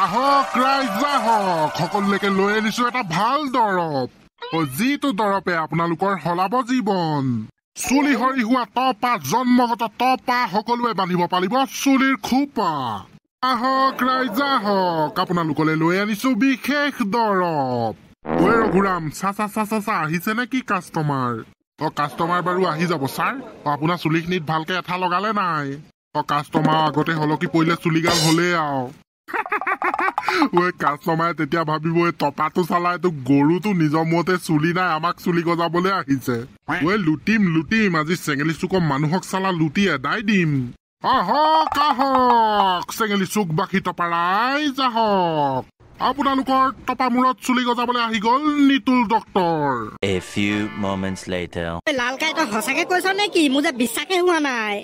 আহক ৰাইজ আহক, সকলোকে লৈ আনিছো এটা ভাল দৰৱ, যিটো দৰৱে আপোনালোকৰ সলাব জীৱন। চুলি সৰি হোৱা তপা, জন্মগত তপা সকলোৱে বান্ধিব পাৰিব চুলিৰ খোপা। আহক ৰাইজ আহক, আপোনালোকলৈ লৈ আনিছো বিশেষ দৰৱ। ঐ ৰঘুৰাম, চা আহিছে নে কি কাষ্টমাৰ? কাষ্টমাৰ বাৰু আহি যাব ছাৰ। আপোনাৰ চুলিখিনিত ভালকে এঠা লগালে নাই? কাষ্টমাৰ আগতে হলকি পৰিলে চুলিগাল হলেই আৰু। ঐ কাষ্টমাৰে তেতিয়া ভাবিব এই টপাটো চালাই তো গৰুটো নিজৰ মতে চুলি নাই, আমাক চুলি গজাবলৈ আহিছে। ঐ লুটিম আজি চেঙেলি চুকৰ মানুহক চালা লুটি এদাই দিম। আহক আহক চেঙেলি চুক বাসী টপা ৰাইজ আহক, আপোনালোকৰ টপা মূৰত চুলি গজাবলৈ আহি গল Nitul doctor. A few moments later. লালকাই তই সঁচাকে কৈছ নেকি? মোৰ যে বিশ্বাসে হোৱা নাই।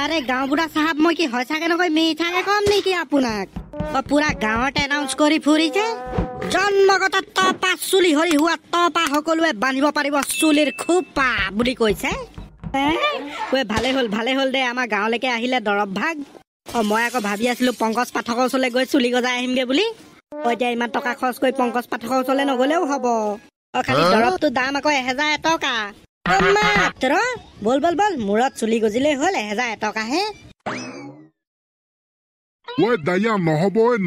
আৰে গাঁও বুঢ়া চাহাব, মই কি সঁচাকে নকৈ মিঠাকে কম নেকি আপোনাক? পুৰা গাঁৱত এনাউন্স কৰি ফুৰিছে জন্মগত তপা, চুলি সৰি হোৱা তপা সকলোৱে বান্ধিব পাৰিব চুলিৰ খোপা বুলি কৈছে। ভালে হ'ল দে, আমাৰ গাঁৱলৈকে আহিলে দৰৱ ভাগ। মই আকৌ ভাবি আছিলো পংকজ পাঠকৰ ওচৰলৈ গৈ চুলি গজাই আহিমগে বুলি। এতিয়া ইমান টকা খৰচ কৰি পংকজ পাঠকৰ ওচৰলৈ নগলেও হব। খালি দৰৱটোৰ দাম আকৌ 1000 টকা মাত্ৰ। বল মূৰত চুলি গজিলেই হল 1000 টকাহে। ঐ দাইয়া,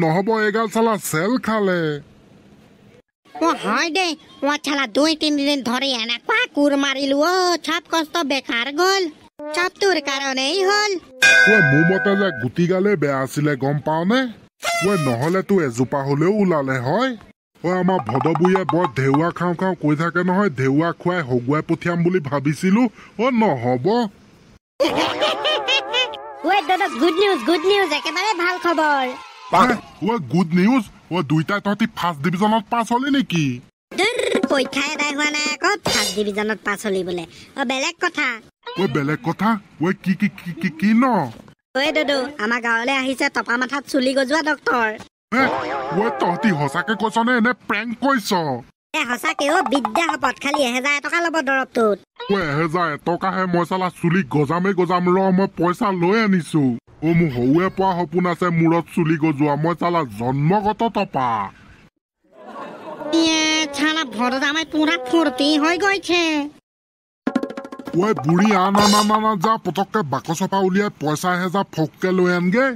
নহব এগাল চালা চেল খালে। হয় দে, চালা 2-3 দিন ধৰি এনেকুৱা কোৰ মাৰিলো, চব কষ্ট বেকাৰ গল, চব তোৰ কাৰণেই হল। মোৰ মতে যে গুটি গালে বেয়া আছিলে, গম পাও নে? নহলে তো এজোপা হলেও ওলালে হয়। আমাৰ ভদবুয়ে বৰ ঢেউৱা খাওঁ কৈ থাকে নহয়, ঢেউৱা খুৱাই হগুৱাই পঠিয়াম বুলি ভাবিছিলো, নহব। গুড নিউজ, একেবাৰে ভাল খবৰ। Good news? দুইটাই তহঁতি ফাৰ্ষ্ট ডিভিজনত পাছ হলি নেকি? পৰীক্ষা এদাই হোৱা নাই আকৌ ফাৰ্ষ্ট ডিভিজনত পাছ হলি বোলে, বেলেগ কথা। বেলেগ কথা? কি ন? দাদু, আমাৰ গাঁৱলৈ আহিছে টপা মাথাত চুলি গজোৱা ডক্তৰ। তহঁতি সঁচাকে কৈছ নে এনে প্ৰেংক কৈছ? সঁচাকে বিদ্যা শপত, খালি 1000 টকা ল'ব দৰৱটোত। 1000 টকাহে? মই চালা চুলি গজাম ৰ, মই পইচা লৈ আনিছো। মোৰ সৰুৱে পোৱা সপোন আছে মূৰত চুলি গজোৱা, মই চালা জন্মগত টপা। পুৰা ফুৰ্তি হৈ গৈছে। বুঢ়ী আন যা, পতককে বাকচৰ পৰা উলিয়াই পইচা 1000 ফককে লৈ আনগে।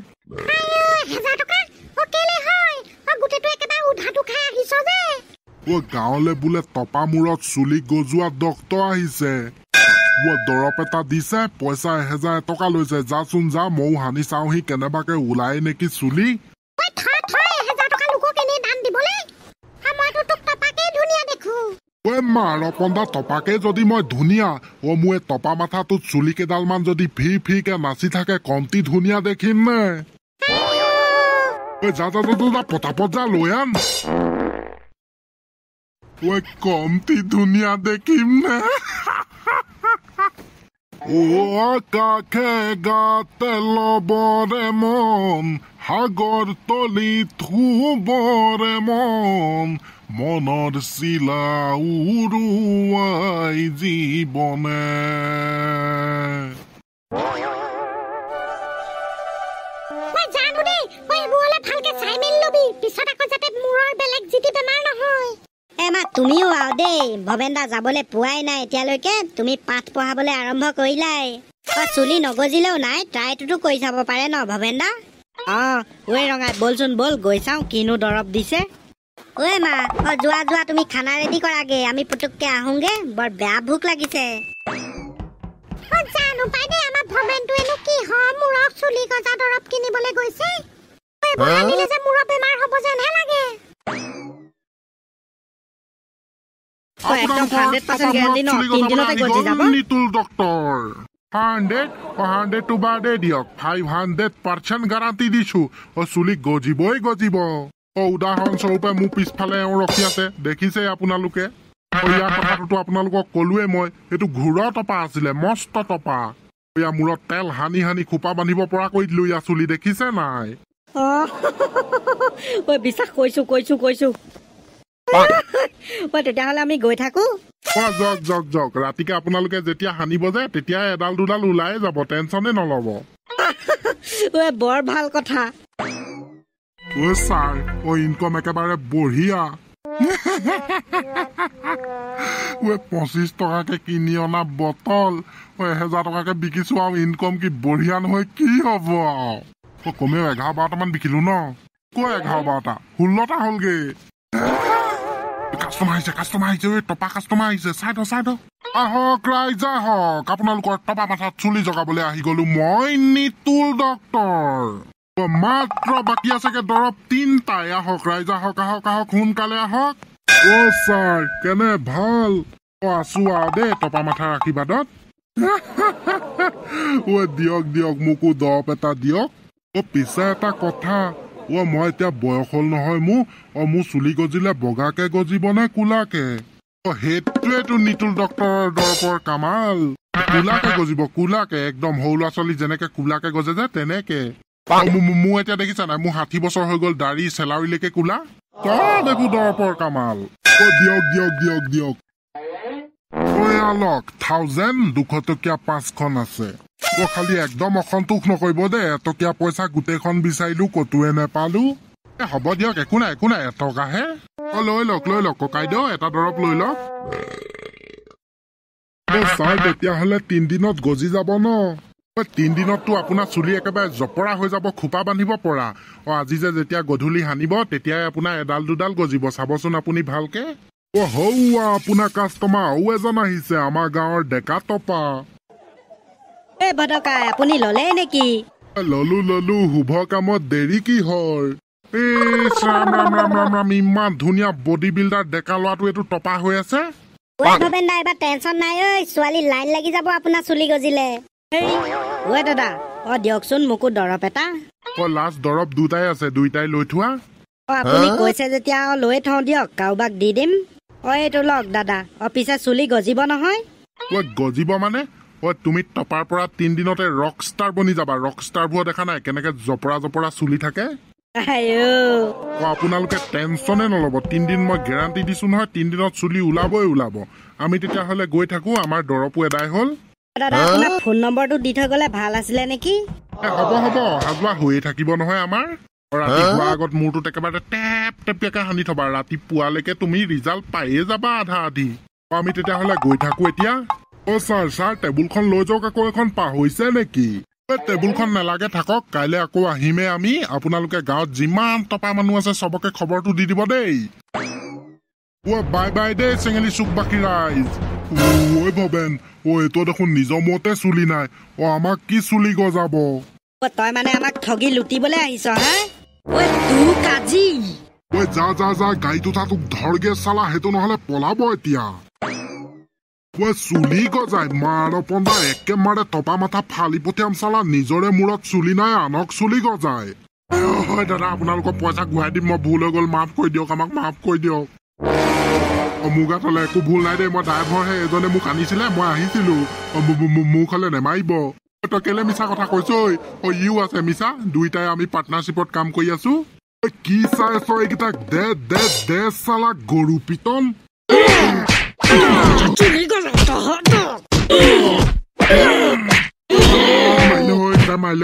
গাঁৱলে বোলে টপা মূৰত চুলি গজোৱা ডক্তৰ আহিছে। দৰৱ এটা দিছে, পইচা 1000 টকা লৈছে। যাচোন যা, ময়ো সানি চাওহি কেনেবাকে ওলাই নেকি চুলি। ৰপন্দা, টপাকে যদি মই ধুনীয়া, মোৰ টপা মাথাটোত চুলি কেইডালমান যদি ফিৰকে নাচি থাকে, কমটি ধুনীয়া দেখিম নে? যা পতাপত যা, লৈ আন। কমটি ধুনীয়া দেখিম নে? কাষে গাতে লবৰে মন, সাগৰ তলি থুবৰে মন, মনৰ চিলা উৰুৱাই জীৱনে। তুমিও আও দেই, ভৱেন্দা যাবলৈ পোৱাই নাই এতিয়ালৈকে। তুমি পাঠ পঢ়াবলৈ আৰম্ভ কৰিলাই। চুলি নগজিলেও নাই, ট্ৰাইটোতো কৰি চাব পাৰে ন ভৱেন্দা? ৰঙাই বলচোন, বল গৈ চাও কিনো দৰৱ দিছে। মা, যোৱা তুমি খানা ৰেডি কৰাগে, আমি পুতুককে আহোগে, বৰ বেয়া ভোক লাগিছে। জানো পাই দে, আমাৰ ভৱেনটোৱেনো কি হয় মূৰৰ চুলি গজা দৰৱ কিনিবলৈ গৈছে। আনিলে যে মূৰৰ বেমাৰ হ'ব যেনহে লাগে। নিতুল ডক্তৰ 100 বাৰ্ডে দিয়ক, 500% গাৰাণ্টি দিছো, চুলি গজিবই গজিব। উদাহৰণস্বৰূপে মোৰ পিছফালে ৰখি আছে, দেখিছে আপোনালোকে। ইয়াৰ কথাটোতো আপোনালোকক কলোৱে মই, এইটো ঘূৰা টপা আছিলে, মস্ত টপা। মূৰত তেল সানি খোপা বান্ধিব পৰা কৰি দিলো ইয়াৰ চুলি, দেখিছে নাই? বিশ্বাস কৈছো। তেতিয়াহলে আমি গৈ থাকো। যাওক, ৰাতিকে আপোনালোকে যেতিয়া সানিব যে তেতিয়া এডাল দুডাল ওলাই যাব, টেনচনে নলব। বৰ ভাল কথা। ও ছাৰ ও ইনকম একেবাৰে বঢ়িয়া 25 টকাকে কিনি অনা বটল 1000 টকাকে বিকিছো আৰু ইনকম কি বঢ়িয়া নহয় কি হ'ব কমেও 11-12টামান বিকিলো ন কৈ 11-12টা 16টা হ'লগে কাষ্টমাৰ আহিছে টপা কাষ্টমাৰ আহিছে চাই দ আহক ৰাইজ আহক আপোনালোকৰ টপা মাথাত চুলি জগাবলৈ আহি গলো মই নিতুল ডক্তৰ মাত্ৰ বাকী আছেগে দৰৱ 3টাই আহক ৰাইজ আহক সোনকালে আহক ও ছাৰ কেনে ভাল আছো আৰু দেই টপা মাথাৰ আশীৰ্বাদত দিয়ক মোকো দৰৱ এটা দিয়ক পিছে এটা কথা মই এতিয়া বয়স হ'ল নহয় মোৰ চুলি গজিলে বগাকে গজিব নে কোলাকে সেইটোৱেতো নিতুল ডক্তৰৰ দৰৱৰ কামাল কোলাকে গজিব কোলাকে একদম সৰু ল'ৰা ছোৱালী যেনেকে কোলাকে গজে যে তেনেকে মোৰ এতিয়া দেখিছা নাই মোৰ 60 বছৰ হৈ গ'ল দাড়ি চেলাউৰিলৈকে কোলা দেখো দৰৱৰ কামাল দিয়ক লওক 1200 টকীয়া 5খন আছে খালি একদম অসন্তোষ নকৰিব দেই এটকীয়া পইচা গোটেইখন বিচাৰিলো কতোৱে নেপালো হ'ব দিয়ক একো নাই এটকাহে লৈ লওক ককাইদেউ এটা দৰৱ লৈ লওক ছাৰ তেতিয়াহ'লে 3 দিনত গজি যাব ন 3 দিনততো আপোনাৰ চুলি একেবাৰে জপৰা হৈ যাব খোপা বান্ধিব পৰা আজি যে যেতিয়া গধূলি সানিব তেতিয়াই আপোনাৰ এডাল দুডাল গজিব চাবচোন আপুনি ভালকে হৌৱা আপোনাৰ কাষ্টমাৰ আৰু এজন আহিছে আমাৰ গাঁৱৰ ডেকা টপা বদকাই আপুনি ললে নেকি ললো শুভ কামত দেৰি কি হয় ৰাম ইমান ধুনীয়া বডি বিল্ডাৰ ডেকা ল'ৰাটো এইটো টপা হৈ আছে ভবেন দা এবাৰ টেনচন নাই ঐ ছোৱালী লাইন লাগি যাব আপোনাৰ চুলি গজিলে দাদা দিয়কচোন মোকো দৰৱ এটা লাষ্ট দৰৱ 2টাই আছে 2টাই লৈ থোৱা আপুনি কৈছে যেতিয়া লৈ থওঁ দিয়ক কাৰোবাক দি দিম এইটো লওক দাদা পিছে চুলি গজিব নহয় গজিব মানে তুমি টপাৰ পৰা 3 দিনতে ৰক ষ্টাৰ বনি যাবা ৰক ষ্টাৰ বোৰ দেখা নাই কেনেকে জপৰা চুলি থাকে আপোনালোকে টেনচনে নলব 3 দিন মই গেৰাণ্টি দিছো নহয় 3 দিনত চুলি ওলাব আমি তেতিয়াহ'লে গৈ থাকো আমাৰ দৰৱো এদাই হ'ল দাদা আপোনাৰ ফোন নম্বৰটো দি থৈ গলে ভাল আছিলে নেকি হ'ব হাজোৱা হৈয়ে থাকিব নহয় আমাৰ ৰাতিপুৱা আগত মূৰটোত একেবাৰে টেপকে সানি থবা ৰাতিপুৱালৈকে তুমি ৰিজাল্ট পায়ে যাবা আধা আধি আমি তেতিয়াহ'লে গৈ থাকো এতিয়া ছাৰ টেবুলখন লৈ যাওক আকৌ এখন পাহৰিছে নেকি টেবুলখন নালাগে থাকক কাইলৈ আকৌ আহিমে আমি আপোনালোকে গাঁৱত যিমান টপা মানুহ আছে চবকে খবৰটো দি দিব দেই বাই দেই চেঙেলি চুকবাকী ৰাইজ ভবেন এইটো দেখোন নিজৰ মতে চুলি নাই আমাক কি চুলি গজাব তই মানে আমাক ঠগি লুটিবলৈ আহিছ হা তোৰ কাজি যা গাড়ীটো তোক ধৰগে চালা সেইটো নহলে পলাব এতিয়া চুলি গজাই মাৰপন্দা একেবাৰে টপা মাথা ফালি পঠিয়াম চালা নিজৰে মূৰত চুলি নাই আনক চুলি গজাই দাদা আপোনালোকৰ পইচা ঘূৰাই দিম মই ভুল হৈ গ'ল মাফ কৰি দিয়ক আমাক মাফ কৰি দিয়ক মোৰ গাত হলে একো ভুল নাই দেই মই ড্ৰাইভাৰহে এজনে মোক আনিছিলে মই আহিছিলো মোক হলে নেমাৰিব তই কেলে মিছা কথা কৈছ ইও আছে মিছা দুইটাই আমি পাৰ্টনাৰশ্বিপত কাম কৰি আছো কি চাই আছ এইকেইটাক দে চালা গৰু পিতন মাইল